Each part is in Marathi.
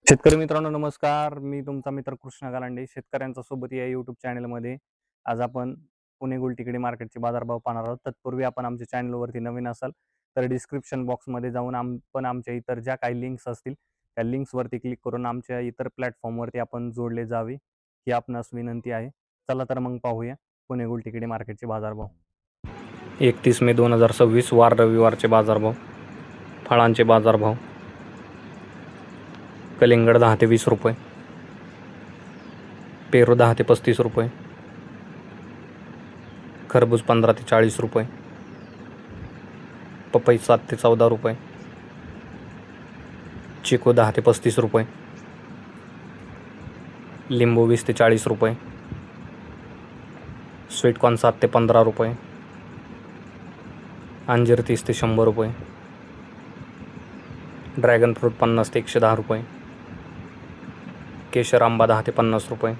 शेतकरी मित्रांनो नमस्कार. मी तुमचा मित्र कृष्णा गालांडे. शेतकऱ्यांचा सोबत या यूट्यूब चॅनलमध्ये आज आपण पुणे गुलटेकडी मार्केटचे बाजारभाव पाहणार आहोत. तत्पूर्वी आपण आमच्या चॅनलवरती नवीन असाल तर डिस्क्रिप्शन बॉक्समध्ये जाऊन आमच्या इतर ज्या काही लिंक्स असतील त्या लिंक्सवरती क्लिक करून आमच्या इतर प्लॅटफॉर्मवरती आपण जोडले जावे ही आपणास विनंती आहे. चला तर मग पाहूया पुणे गुलटेकडी मार्केटचे बाजारभाव. 31 मे 2026 वार रविवारचे बाजारभाव. फळांचे बाजारभाव. कलिंगड 10 ते 20 रुपये, पेरू 10 ते 35 रुपये, खरबूज 15 ते 40 रुपये, पपई 7 ते 14 रुपये, चिकू 10 ते 35 रुपये, लिंबू 20 ते 40 रुपये, स्वीटकॉर्न 7 ते 15 रुपये, अंजीर 30 ते 100 रुपये, ड्रॅगन फ्रूट 50 ते 110 रुपये, केशर आंबा 10 ते 50 रुपये.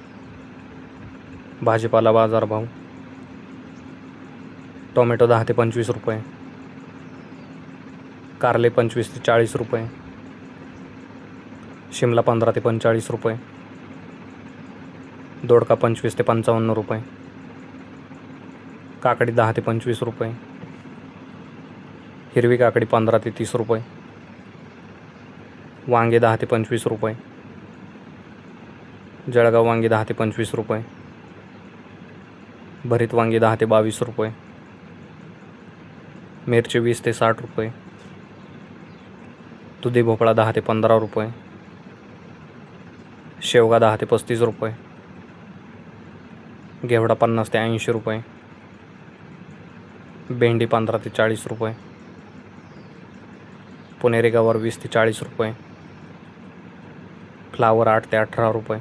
भाजीपाला बाजारभाव. टोमॅटो 10 ते 25 रुपये, कारले 25 ते 40 रुपये, शिमला 15 ते 45 रुपये, दोडका 25 ते 55 रुपये, काकडी 10 ते 25 रुपये, हिरवी काकडी 15 ते 30 रुपये, वांगे 10 ते 25 रुपये, जळगाव वांगी 10 ते 25 रुपये, भरीत वांगी 10 ते 22 रुपये, मिरची 20 ते 60 रुपये, दुधी भोपळा 10 ते 15 रुपये, शेवगा 10 ते 35 रुपये, घेवडा 50 ते 80 रुपये, भेंडी 15 ते 40 रुपये, पुणेरी गवार 20 ते 40 रुपये, फ्लावर 8 ते 18 रुपये,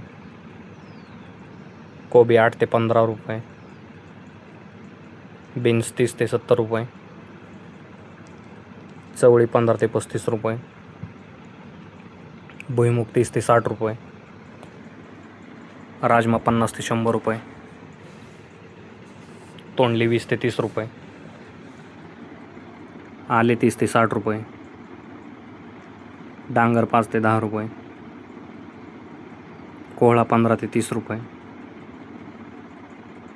कोबी 8 ते 15 रुपये, बीन्स 30 ते 70 रुपये, चवळी 15 ते 35 रुपये, भुईमुग 30 ते 60 रुपये, राजमा 50 ते 100 रुपये, तोंडली 20 ते 30 रुपये, आले 30 ते 60 रुपये, डांगर 5 ते 10 रुपये, कोहळा 15 ते 30 रुपये,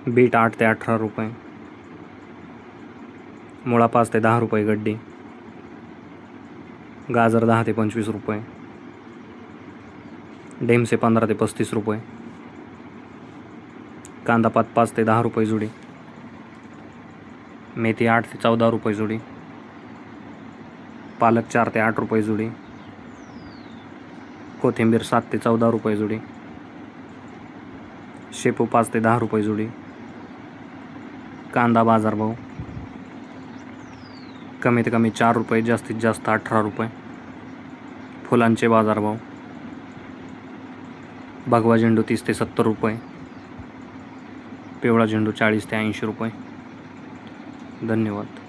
बीट 8 ते 18 रुपये, मुळा 5 ते 10 रुपये गड्डी, गाजर 10 ते 25 रुपये, डेमसे 15 ते 35 रुपये, कांदापात 5 ते 10 रुपये जुडी, मेथी 8 ते 14 रुपये जुडी, पालक 4 ते 8 रुपये जुडी, कोथिंबीर 7 ते 14 रुपये जुडी, शेपू 5 ते 10 रुपये जुडी. कांदा बाजारभाव. कमीत कमी 4 रुपये, जास्तीत जास्त 18 रुपये. फुलांचे बाजारभाव. भगवा झेंडू 30 ते 70 रुपये, पिवळा झेंडू 40 ते 80 रुपये. धन्यवाद.